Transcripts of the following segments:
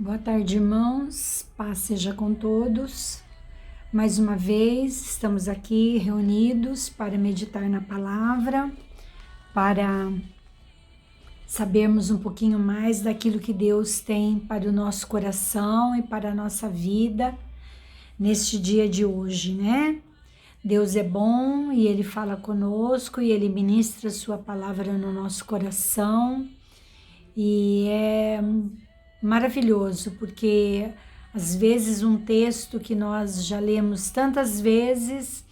Boa tarde, irmãos. Paz seja com todos. Mais uma vez, estamos aqui reunidos para meditar na palavra, para sabermos um pouquinho mais daquilo que Deus tem para o nosso coração e para a nossa vida neste dia de hoje, né? Deus é bom e Ele fala conosco e Ele ministra Sua palavra no nosso coração e é maravilhoso, porque às vezes um texto que nós já lemos tantas vezes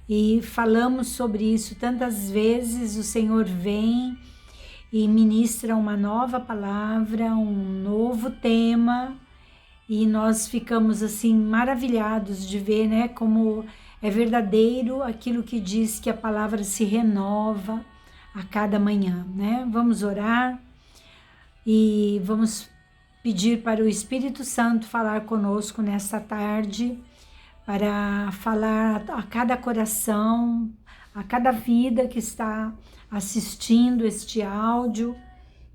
e falamos sobre isso tantas vezes, o Senhor vem e ministra uma nova palavra, um novo tema, e nós ficamos assim maravilhados de ver, né, como é verdadeiro aquilo que diz que a palavra se renova a cada manhã, né? Vamos orar e vamos pedir para o Espírito Santo falar conosco nesta tarde, para falar a cada coração, a cada vida que está assistindo este áudio,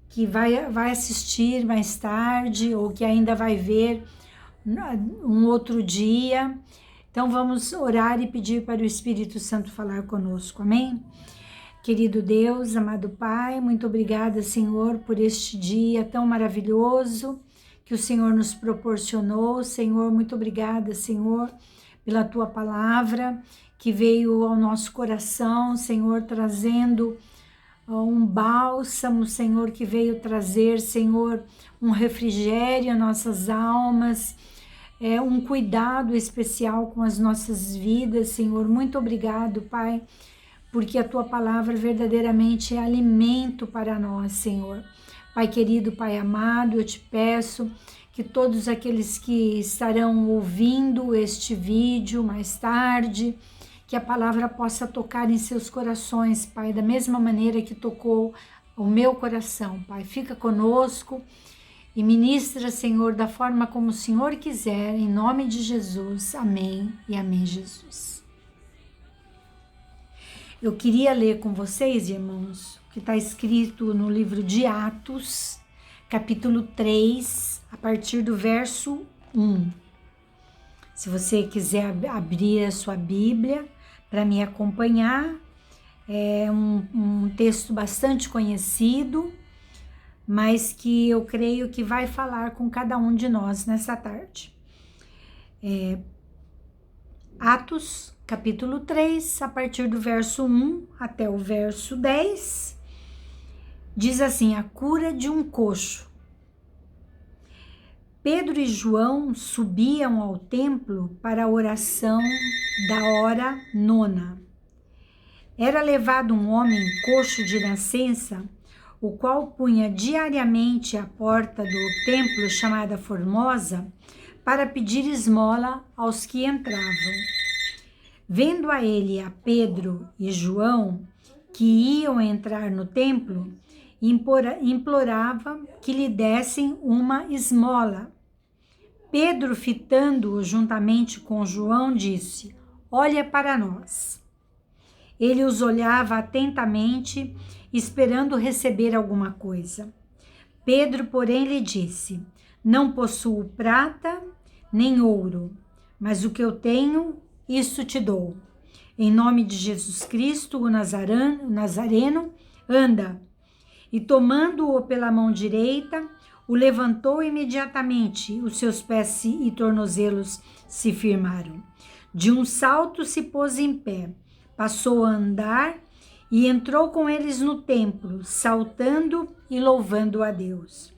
que vai assistir mais tarde ou que ainda vai ver um outro dia. Então vamos orar e pedir para o Espírito Santo falar conosco, amém? Querido Deus, amado Pai, muito obrigada, Senhor, por este dia tão maravilhoso que o Senhor nos proporcionou. Senhor, muito obrigada, Senhor, pela Tua palavra que veio ao nosso coração, Senhor, trazendo um bálsamo, Senhor, que veio trazer, Senhor, um refrigério às nossas almas, um cuidado especial com as nossas vidas, Senhor. Muito obrigado, Pai, porque a Tua palavra verdadeiramente é alimento para nós, Senhor. Pai querido, Pai amado, eu te peço que todos aqueles que estarão ouvindo este vídeo mais tarde, que a palavra possa tocar em seus corações, Pai, da mesma maneira que tocou o meu coração, Pai. Fica conosco e ministra, Senhor, da forma como o Senhor quiser, em nome de Jesus. Amém e amém, Jesus. Eu queria ler com vocês, irmãos, o que está escrito no livro de Atos, capítulo 3, a partir do verso 1. Se você quiser abrir a sua Bíblia para me acompanhar, é um texto bastante conhecido, mas que eu creio que vai falar com cada um de nós nessa tarde. Atos, capítulo 3, a partir do verso 1 até o verso 10, diz assim: a cura de um coxo. Pedro e João subiam ao templo para a oração da hora nona. Era levado um homem coxo de nascença, o qual punha diariamente à porta do templo chamada Formosa para pedir esmola aos que entravam. Vendo a ele a Pedro e João, que iam entrar no templo, implorava que lhe dessem uma esmola. Pedro, fitando-o juntamente com João, disse: olha para nós. Ele os olhava atentamente, esperando receber alguma coisa. Pedro, porém, lhe disse: não possuo prata nem ouro, mas o que eu tenho, isso te dou. Em nome de Jesus Cristo, o Nazareno, anda. E tomando-o pela mão direita, o levantou imediatamente, os seus pés e tornozelos se firmaram. De um salto se pôs em pé, passou a andar e entrou com eles no templo, saltando e louvando a Deus.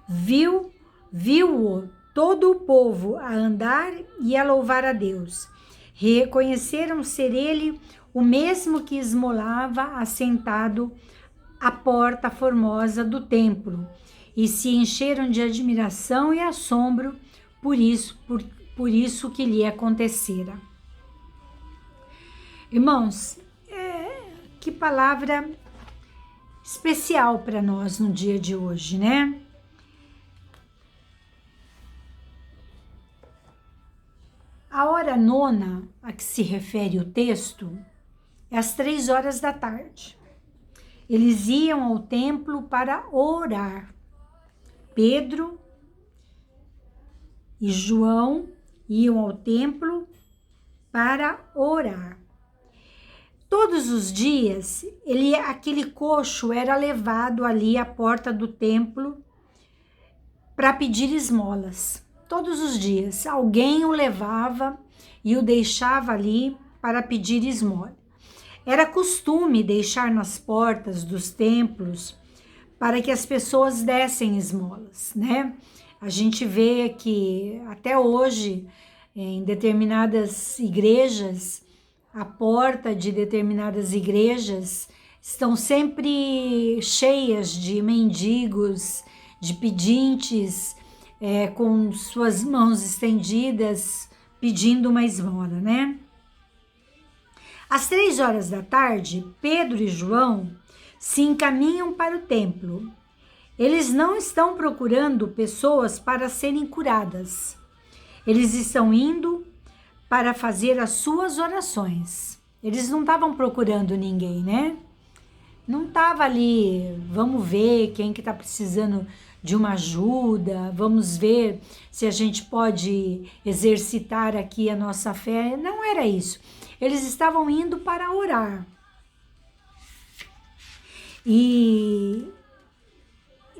Viu-o todo o povo a andar e a louvar a Deus. Reconheceram ser ele o mesmo que esmolava assentado à porta formosa do templo, e se encheram de admiração e assombro por isso que lhe acontecera. Irmãos, que palavra especial para nós no dia de hoje, né? A hora nona a que se refere o texto é às 3 horas da tarde. Eles iam ao templo para orar. Pedro, e João iam ao templo para orar. Todos os dias, aquele coxo era levado ali à porta do templo para pedir esmolas. Todos os dias, alguém o levava e o deixava ali para pedir esmola. Era costume deixar nas portas dos templos para que as pessoas dessem esmolas, né? A gente vê que até hoje, em determinadas igrejas, a porta de determinadas igrejas estão sempre cheias de mendigos, de pedintes, com suas mãos estendidas, pedindo uma esmola, né? Às 3 horas da tarde, Pedro e João se encaminham para o templo. Eles não estão procurando pessoas para serem curadas. Eles estão indo para fazer as suas orações. Eles não estavam procurando ninguém, né? Não estava ali, vamos ver quem que está precisando de uma ajuda, vamos ver se a gente pode exercitar aqui a nossa fé. Não era isso. Eles estavam indo para orar.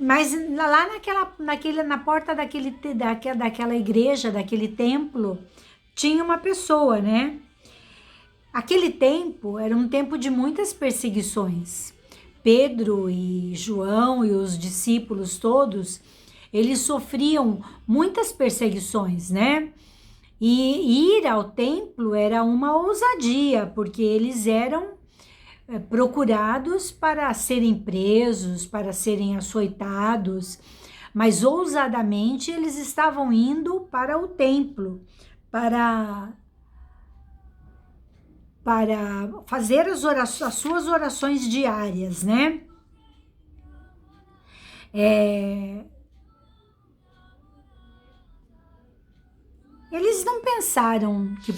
Mas lá na porta daquela igreja, daquele templo, tinha uma pessoa, né? Aquele tempo era um tempo de muitas perseguições. Pedro e João e os discípulos todos, eles sofriam muitas perseguições, né? E ir ao templo era uma ousadia, porque eles eram procurados para serem presos, para serem açoitados, mas ousadamente eles estavam indo para o templo, para fazer as suas orações diárias, né? Eles não pensaram que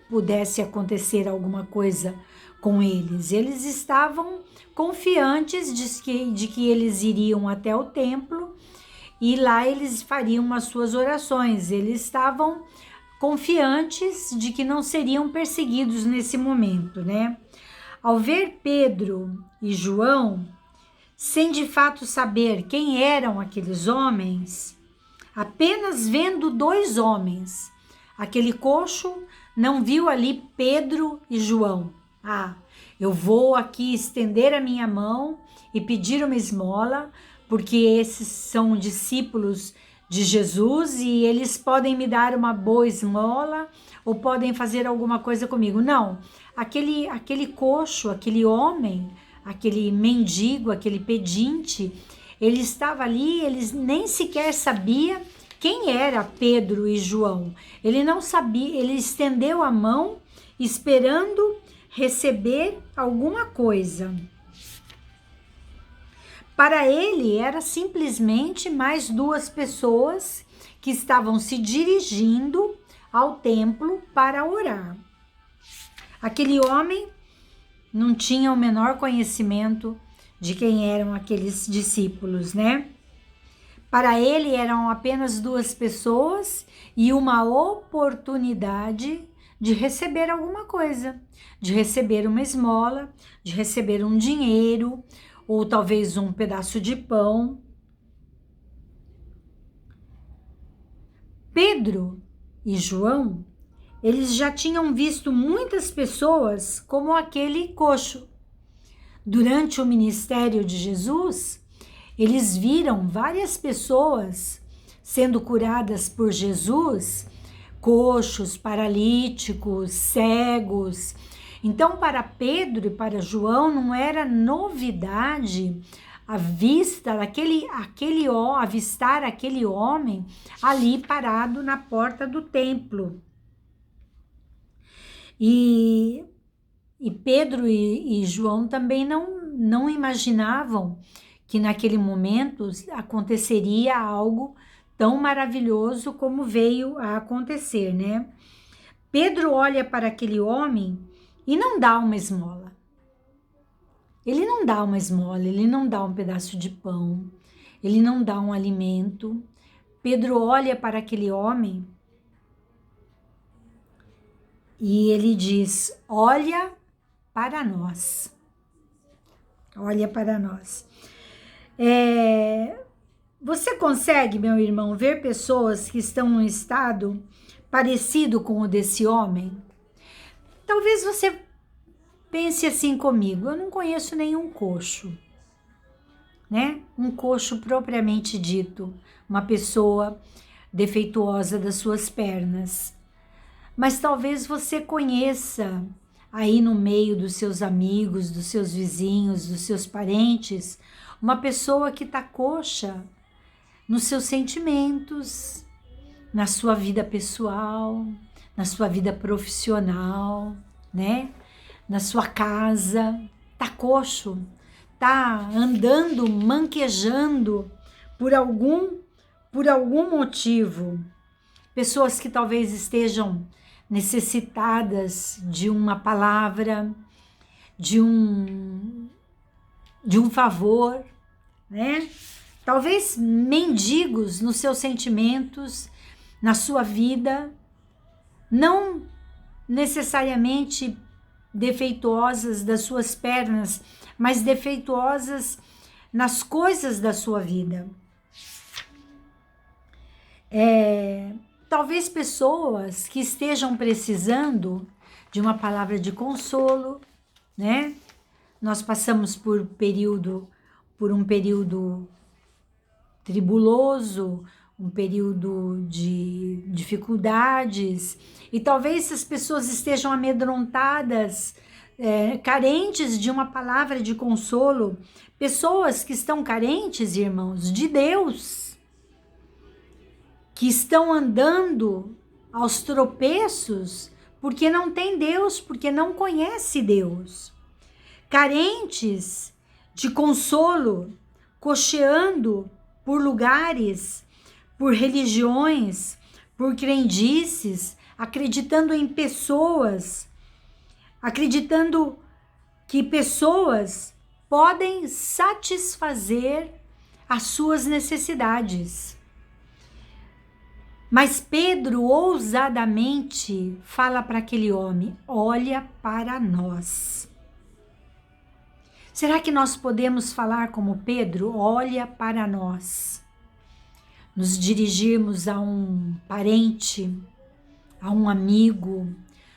pudesse acontecer alguma coisa com eles. Eles estavam confiantes de que eles iriam até o templo e lá eles fariam as suas orações. Eles estavam confiantes de que não seriam perseguidos nesse momento, né? Ao ver Pedro e João, sem de fato saber quem eram aqueles homens, apenas vendo 2 homens, aquele coxo não viu ali Pedro e João. Eu vou aqui estender a minha mão e pedir uma esmola, porque esses são discípulos de Jesus e eles podem me dar uma boa esmola ou podem fazer alguma coisa comigo. Não, aquele coxo, aquele homem, aquele mendigo, aquele pedinte, ele estava ali, eles nem sequer sabia quem era Pedro e João. Ele não sabia, ele estendeu a mão esperando receber alguma coisa. Para ele, era simplesmente mais 2 pessoas que estavam se dirigindo ao templo para orar. Aquele homem não tinha o menor conhecimento de quem eram aqueles discípulos, né? Para ele, eram apenas 2 pessoas e uma oportunidade de receber alguma coisa, de receber uma esmola, de receber um dinheiro, ou talvez um pedaço de pão. Pedro e João, eles já tinham visto muitas pessoas como aquele coxo. Durante o ministério de Jesus, eles viram várias pessoas sendo curadas por Jesus, coxos, paralíticos, cegos. Então, para Pedro e para João, não era novidade avistar aquele homem ali parado na porta do templo. E Pedro e João também não imaginavam que naquele momento aconteceria algo tão maravilhoso como veio a acontecer, né? Pedro olha para aquele homem e não dá uma esmola. Ele não dá uma esmola, ele não dá um pedaço de pão, ele não dá um alimento. Pedro olha para aquele homem e ele diz: olha para nós. Olha para nós. Você consegue, meu irmão, ver pessoas que estão num estado parecido com o desse homem? Talvez você pense assim comigo: eu não conheço nenhum coxo, né? Um coxo propriamente dito, uma pessoa defeituosa das suas pernas. Mas talvez você conheça aí no meio dos seus amigos, dos seus vizinhos, dos seus parentes, uma pessoa que está coxa nos seus sentimentos, na sua vida pessoal, na sua vida profissional, né? Na sua casa, tá coxo, tá andando, manquejando por algum motivo. Pessoas que talvez estejam necessitadas de uma palavra, de um favor, né? Talvez mendigos nos seus sentimentos, na sua vida, não necessariamente defeituosas das suas pernas, mas defeituosas nas coisas da sua vida. Talvez pessoas que estejam precisando de uma palavra de consolo, né? Nós passamos por um período tribuloso, um período de dificuldades, e talvez as pessoas estejam amedrontadas, carentes de uma palavra de consolo, pessoas que estão carentes, irmãos, de Deus, que estão andando aos tropeços porque não tem Deus, porque não conhece Deus, carentes de consolo, cocheando por lugares, por religiões, por crendices, acreditando em pessoas, acreditando que pessoas podem satisfazer as suas necessidades. Mas Pedro ousadamente fala para aquele homem: olha para nós. Será que nós podemos falar como Pedro? Olha para nós. Nos dirigirmos a um parente, a um amigo,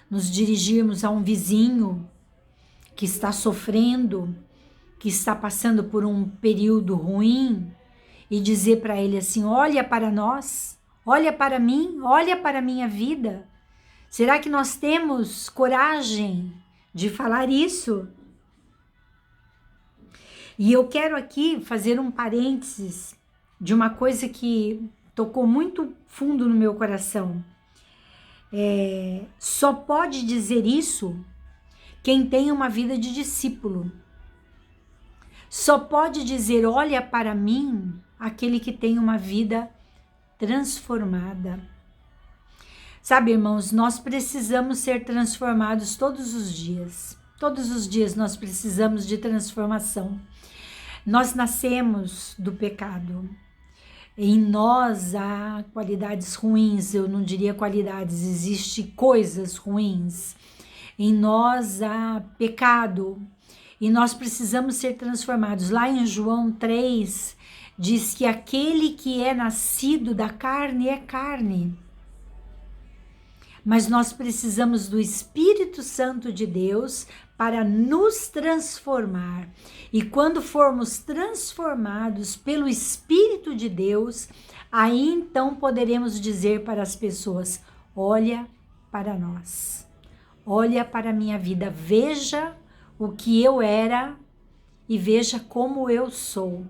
nos dirigirmos a um vizinho que está sofrendo, que está passando por um período ruim, e dizer para ele assim: olha para nós, olha para mim, olha para a minha vida. Será que nós temos coragem de falar isso? E eu quero aqui fazer um parênteses de uma coisa que tocou muito fundo no meu coração. Só pode dizer isso quem tem uma vida de discípulo. Só pode dizer olha para mim aquele que tem uma vida transformada. Sabe, irmãos, nós precisamos ser transformados todos os dias. Todos os dias nós precisamos de transformação. Nós nascemos do pecado. Em nós há qualidades ruins, eu não diria qualidades, existem coisas ruins. Em nós há pecado e nós precisamos ser transformados. Lá em João 3, diz que aquele que é nascido da carne é carne. Mas nós precisamos do Espírito Santo de Deus para nos transformar. E quando formos transformados pelo Espírito de Deus, aí então poderemos dizer para as pessoas: olha para nós, olha para a minha vida, veja o que eu era e veja como eu sou.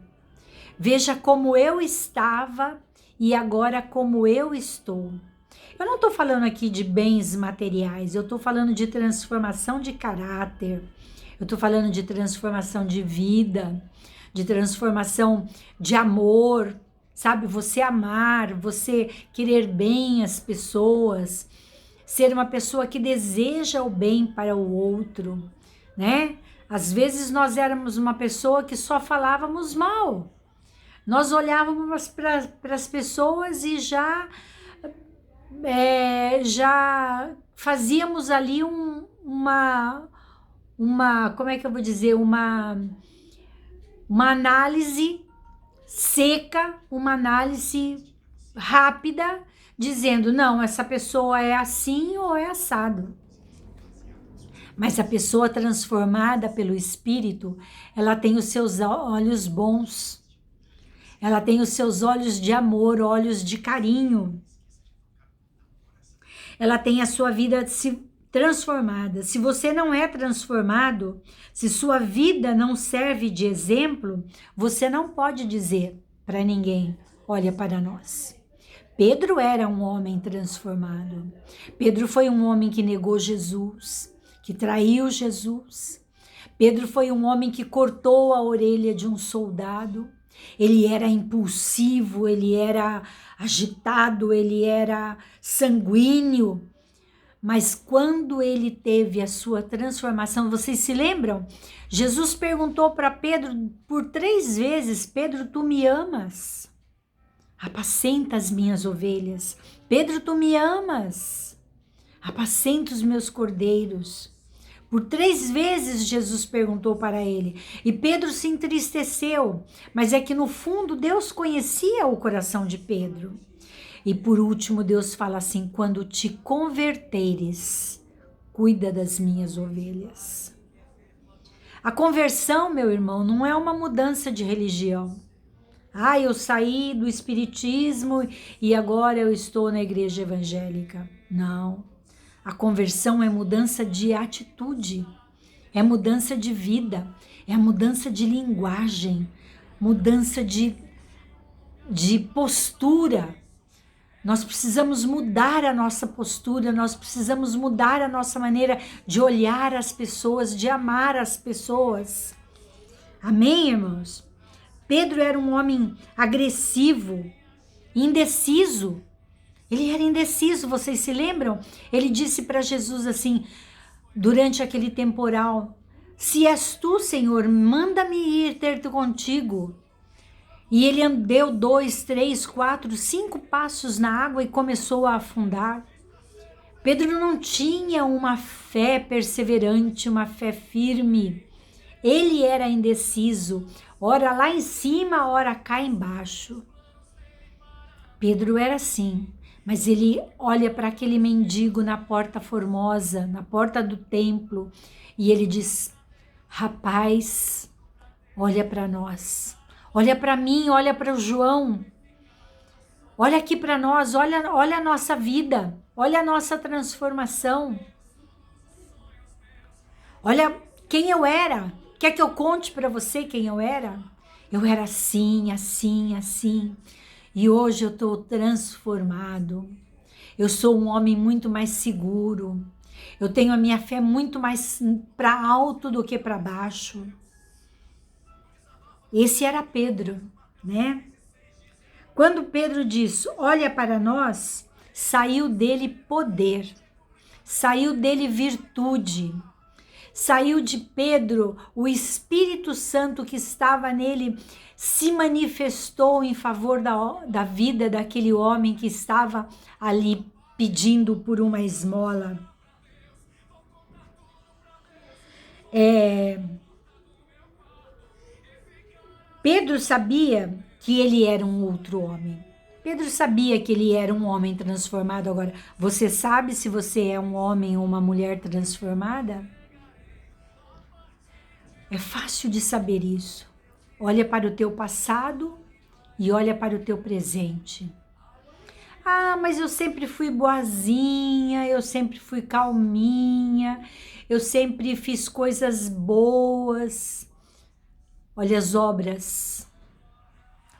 Veja como eu estava e agora como eu estou. Eu não estou falando aqui de bens materiais, eu estou falando de transformação de caráter, eu estou falando de transformação de vida, de transformação de amor, sabe? Você amar, você querer bem as pessoas, ser uma pessoa que deseja o bem para o outro, né? Às vezes nós éramos uma pessoa que só falávamos mal. Nós olhávamos para as pessoas e já fazíamos ali como é que eu vou dizer, uma análise seca, uma análise rápida, dizendo, não, essa pessoa é assim ou é assado. Mas a pessoa transformada pelo Espírito, ela tem os seus olhos bons, ela tem os seus olhos de amor, olhos de carinho. Ela tem a sua vida transformada. Se você não é transformado, se sua vida não serve de exemplo, você não pode dizer para ninguém, olha para nós. Pedro era um homem transformado. Pedro foi um homem que negou Jesus, que traiu Jesus. Pedro foi um homem que cortou a orelha de um soldado. Ele era impulsivo, ele era agitado, ele era sanguíneo. Mas quando ele teve a sua transformação, vocês se lembram? Jesus perguntou para Pedro por 3 vezes, Pedro, tu me amas? Apacenta as minhas ovelhas. Pedro, tu me amas? Apacenta os meus cordeiros. Por 3 vezes Jesus perguntou para ele. E Pedro se entristeceu. Mas é que no fundo Deus conhecia o coração de Pedro. E por último Deus fala assim, quando te converteres, cuida das minhas ovelhas. A conversão, meu irmão, não é uma mudança de religião. Ah, eu saí do espiritismo e agora eu estou na igreja evangélica. Não. A conversão é mudança de atitude, é mudança de vida, é mudança de linguagem, mudança de postura. Nós precisamos mudar a nossa postura, nós precisamos mudar a nossa maneira de olhar as pessoas, de amar as pessoas. Amém, irmãos? Pedro era um homem agressivo, indeciso. Ele era indeciso, vocês se lembram? Ele disse para Jesus assim, durante aquele temporal, se és tu, Senhor, manda-me ir ter-te contigo. E ele deu 2, 3, 4, 5 passos na água e começou a afundar. Pedro não tinha uma fé perseverante, uma fé firme. Ele era indeciso, ora lá em cima, ora cá embaixo. Pedro era assim, mas ele olha para aquele mendigo na porta formosa, na porta do templo, e ele diz, rapaz, olha para nós, olha para mim, olha para o João, olha aqui para nós, olha a nossa vida, olha a nossa transformação, olha quem eu era. Quer que eu conte para você quem eu era? Eu era assim, assim, assim. E hoje eu estou transformado. Eu sou um homem muito mais seguro. Eu tenho a minha fé muito mais para alto do que para baixo. Esse era Pedro, né? Quando Pedro diz, olha para nós, saiu dele poder, saiu dele virtude. Saiu de Pedro, o Espírito Santo que estava nele se manifestou em favor da vida daquele homem que estava ali pedindo por uma esmola. Pedro sabia que ele era um outro homem. Pedro sabia que ele era um homem transformado. Agora, você sabe se você é um homem ou uma mulher transformada? É fácil de saber isso. Olha para o teu passado e olha para o teu presente. Ah, mas eu sempre fui boazinha, eu sempre fui calminha, eu sempre fiz coisas boas. Olha as obras,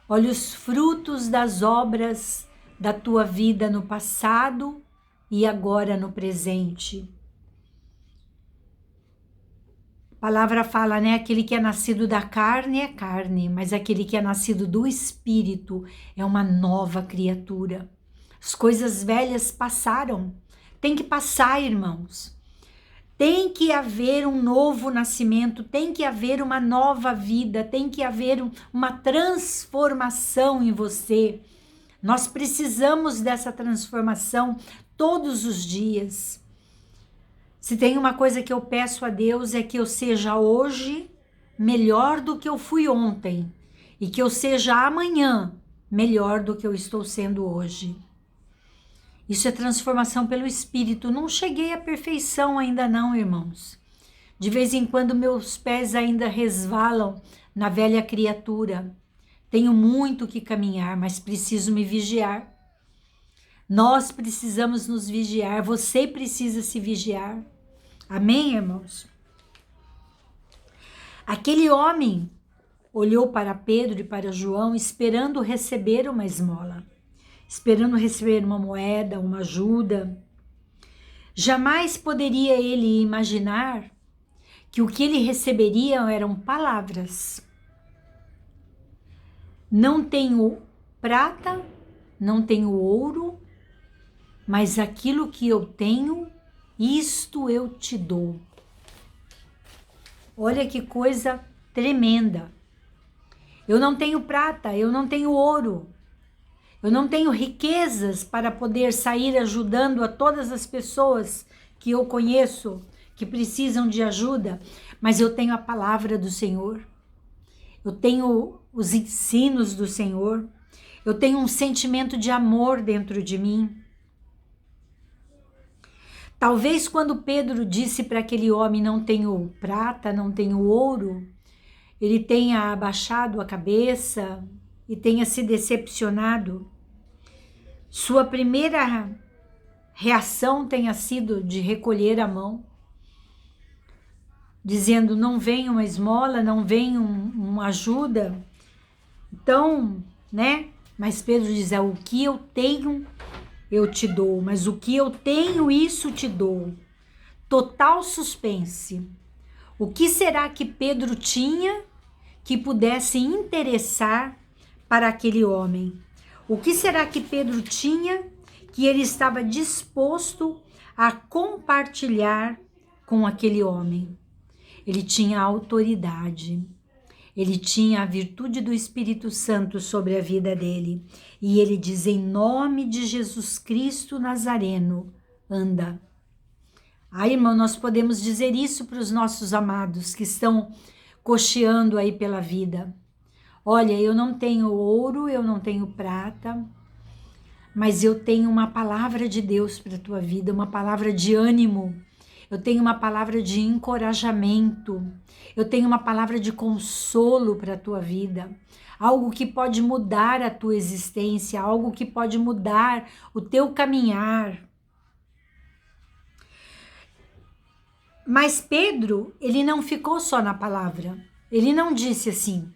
olha os frutos das obras da tua vida no passado e agora no presente. A palavra fala, né? Aquele que é nascido da carne é carne, mas aquele que é nascido do Espírito é uma nova criatura. As coisas velhas passaram. Tem que passar, irmãos. Tem que haver um novo nascimento, tem que haver uma nova vida, tem que haver uma transformação em você. Nós precisamos dessa transformação todos os dias. Se tem uma coisa que eu peço a Deus é que eu seja hoje melhor do que eu fui ontem e que eu seja amanhã melhor do que eu estou sendo hoje. Isso é transformação pelo Espírito. Não cheguei à perfeição ainda não, irmãos. De vez em quando meus pés ainda resvalam na velha criatura. Tenho muito que caminhar, mas preciso me vigiar. Nós precisamos nos vigiar. Você precisa se vigiar. Amém, irmãos? Aquele homem olhou para Pedro e para João, esperando receber uma esmola, esperando receber uma moeda, uma ajuda. Jamais poderia ele imaginar que o que ele receberia eram palavras. Não tenho prata, não tenho ouro, mas aquilo que eu tenho, isto eu te dou. Olha que coisa tremenda. Eu não tenho prata, eu não tenho ouro, eu não tenho riquezas para poder sair ajudando a todas as pessoas que eu conheço, que precisam de ajuda, mas eu tenho a palavra do Senhor, eu tenho os ensinos do Senhor, eu tenho um sentimento de amor dentro de mim. Talvez quando Pedro disse para aquele homem, não tenho prata, não tenho ouro, ele tenha abaixado a cabeça e tenha se decepcionado. Sua primeira reação tenha sido de recolher a mão, dizendo, não vem uma esmola, não vem uma ajuda. Então, né? Mas Pedro diz, o que eu tenho, eu te dou, mas o que eu tenho, isso te dou. Total suspense. O que será que Pedro tinha que pudesse interessar para aquele homem? O que será que Pedro tinha que ele estava disposto a compartilhar com aquele homem? Ele tinha autoridade, ele tinha a virtude do Espírito Santo sobre a vida dele. E ele diz, em nome de Jesus Cristo Nazareno, anda. Irmão, nós podemos dizer isso para os nossos amados que estão cocheando aí pela vida. Olha, eu não tenho ouro, eu não tenho prata, mas eu tenho uma palavra de Deus para a tua vida, uma palavra de ânimo, eu tenho uma palavra de encorajamento, eu tenho uma palavra de consolo para a tua vida, algo que pode mudar a tua existência, algo que pode mudar o teu caminhar. Mas Pedro, ele não ficou só na palavra, ele não disse assim,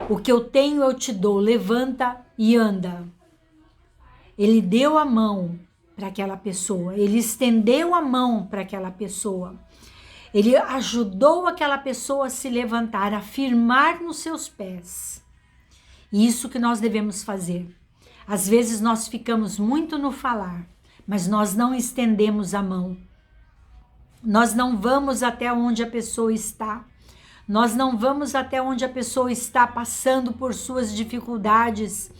o que eu tenho eu te dou, levanta e anda. Ele deu a mão para aquela pessoa, ele estendeu a mão para aquela pessoa, ele ajudou aquela pessoa a se levantar, a firmar nos seus pés. E isso que nós devemos fazer. Às vezes nós ficamos muito no falar, mas nós não estendemos a mão. Nós não vamos até onde a pessoa está. Nós não vamos até onde a pessoa está passando por suas dificuldades.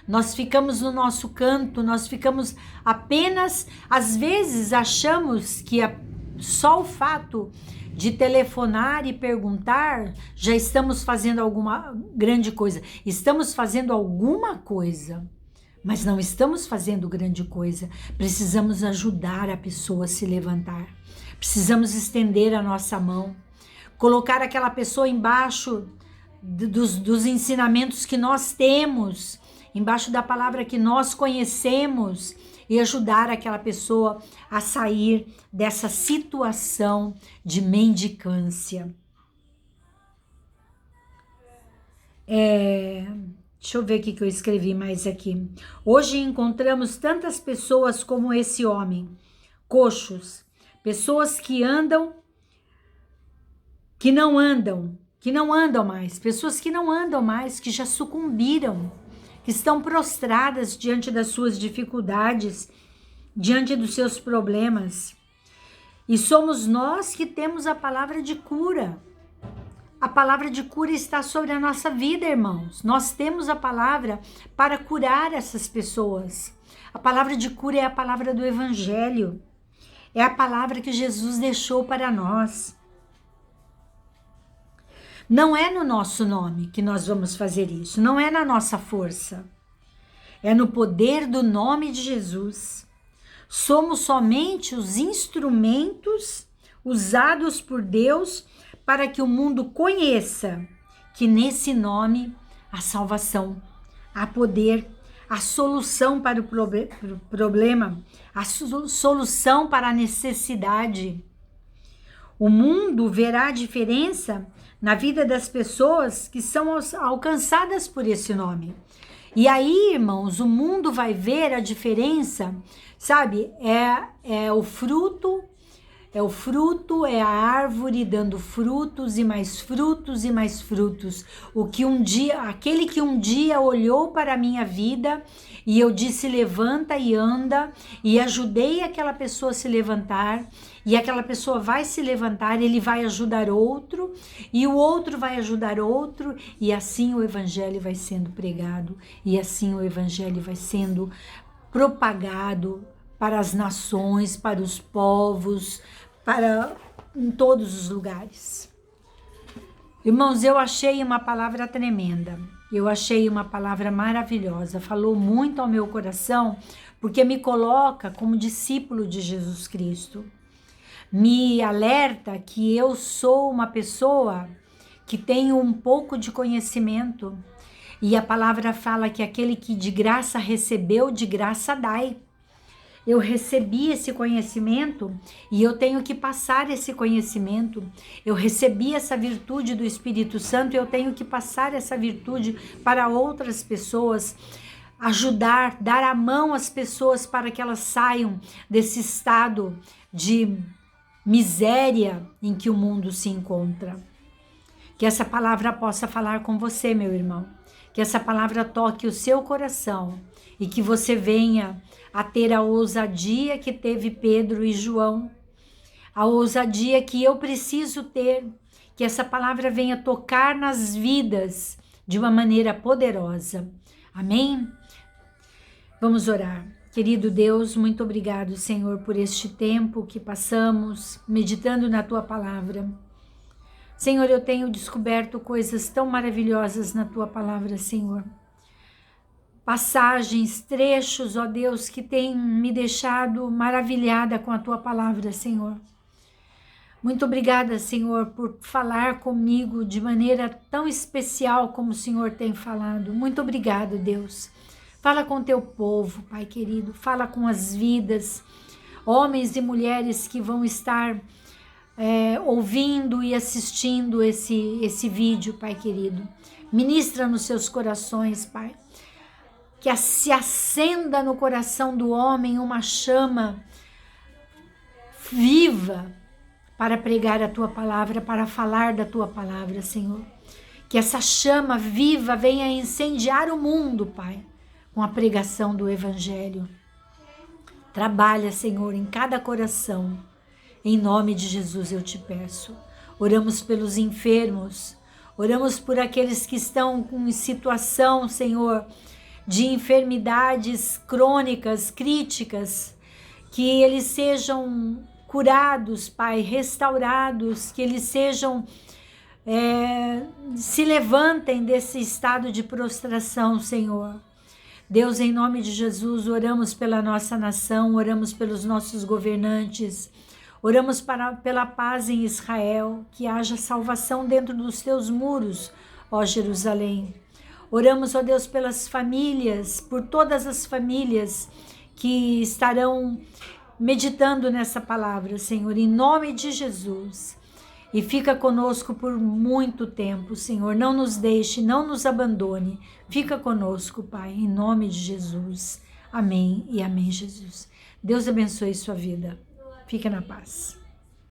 Nós ficamos no nosso canto, nós ficamos apenas, às vezes achamos que só o fato de telefonar e perguntar, já estamos fazendo alguma grande coisa. Estamos fazendo alguma coisa, mas não estamos fazendo grande coisa. Precisamos ajudar a pessoa a se levantar. Precisamos estender a nossa mão. Colocar aquela pessoa embaixo dos ensinamentos que nós temos, embaixo da palavra que nós conhecemos e ajudar aquela pessoa a sair dessa situação de mendicância. Deixa eu ver o que eu escrevi mais aqui. Hoje encontramos tantas pessoas como esse homem, coxos, pessoas que andam, que não andam mais, pessoas que não andam mais, que já sucumbiram, que estão prostradas diante das suas dificuldades, diante dos seus problemas. E somos nós que temos a palavra de cura. A palavra de cura está sobre a nossa vida, irmãos. Nós temos a palavra para curar essas pessoas. A palavra de cura é a palavra do Evangelho. É a palavra que Jesus deixou para nós. Não é no nosso nome que nós vamos fazer isso. Não é na nossa força. É no poder do nome de Jesus. Somos somente os instrumentos usados por Deus para que o mundo conheça que nesse nome há salvação, há poder, há solução para o problema, há solução para a necessidade. O mundo verá a diferença na vida das pessoas que são alcançadas por esse nome. E aí, irmãos, o mundo vai ver a diferença, sabe? É o fruto, é a árvore dando frutos e mais frutos e mais frutos. Aquele que um dia olhou para a minha vida e eu disse levanta e anda, e ajudei aquela pessoa a se levantar, e aquela pessoa vai se levantar, ele vai ajudar outro, e o outro vai ajudar outro, e assim o evangelho vai sendo pregado, e assim o evangelho vai sendo propagado para as nações, para os povos, em todos os lugares. Irmãos, eu achei uma palavra tremenda, eu achei uma palavra maravilhosa, falou muito ao meu coração, porque me coloca como discípulo de Jesus Cristo, me alerta que eu sou uma pessoa que tem um pouco de conhecimento, e a palavra fala que aquele que de graça recebeu, de graça dai. Eu recebi esse conhecimento e eu tenho que passar esse conhecimento. Eu recebi essa virtude do Espírito Santo e eu tenho que passar essa virtude para outras pessoas, ajudar, dar a mão às pessoas para que elas saiam desse estado de miséria em que o mundo se encontra. Que essa palavra possa falar com você, meu irmão. Que essa palavra toque o seu coração e que você venha a ter a ousadia que teve Pedro e João, a ousadia que eu preciso ter, que essa palavra venha tocar nas vidas de uma maneira poderosa. Amém? Vamos orar. Querido Deus, muito obrigado, Senhor, por este tempo que passamos meditando na Tua palavra. Senhor, eu tenho descoberto coisas tão maravilhosas na Tua palavra, Senhor. Passagens, trechos, ó Deus, que têm me deixado maravilhada com a Tua palavra, Senhor. Muito obrigada, Senhor, por falar comigo de maneira tão especial como o Senhor tem falado. Muito obrigado, Deus. Fala com Teu povo, Pai querido. Fala com as vidas, homens e mulheres que vão estar ouvindo e assistindo esse vídeo, Pai querido. Ministra nos seus corações, Pai. Que se acenda no coração do homem uma chama viva para pregar a Tua palavra, para falar da Tua palavra, Senhor. Que essa chama viva venha incendiar o mundo, Pai, com a pregação do Evangelho. Trabalha, Senhor, em cada coração. Em nome de Jesus eu te peço. Oramos pelos enfermos, oramos por aqueles que estão em situação, Senhor, de enfermidades crônicas, críticas, que eles sejam curados, Pai, restaurados, que eles se levantem desse estado de prostração, Senhor. Deus, em nome de Jesus, oramos pela nossa nação, oramos pelos nossos governantes, oramos pela paz em Israel, que haja salvação dentro dos Teus muros, ó Jerusalém. Oramos, ó Deus, pelas famílias, por todas as famílias que estarão meditando nessa palavra, Senhor, em nome de Jesus. E fica conosco por muito tempo, Senhor. Não nos deixe, não nos abandone. Fica conosco, Pai, em nome de Jesus. Amém e amém, Jesus. Deus abençoe sua vida. Fica na paz.